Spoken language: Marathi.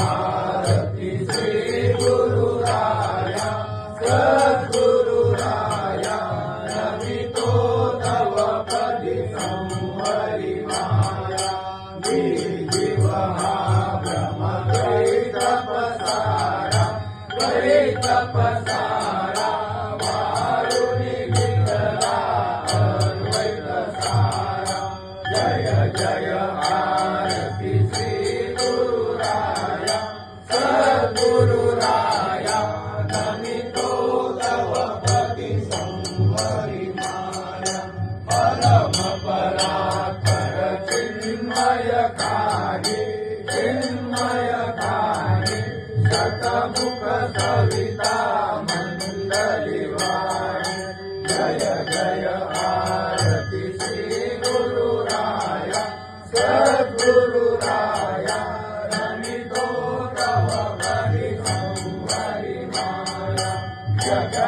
आरती श्री गुरुराया सद्गुरुराया नमितो तव पदी संहरि माया जीवहा ब्रह्म तपसारा तपसारा वारुणी विठला अद्वैत सारा जय जय आरती श्री गुरुराया सद्गुरुराया नमितो तव पदी संहरि माया परम परात्पर चिन्मयकारी शतमुख सविता मंडली वाणी जय जय आरती श्री गुरुराया सद्गुरुराया नमितो तव पदी संहरि माया जय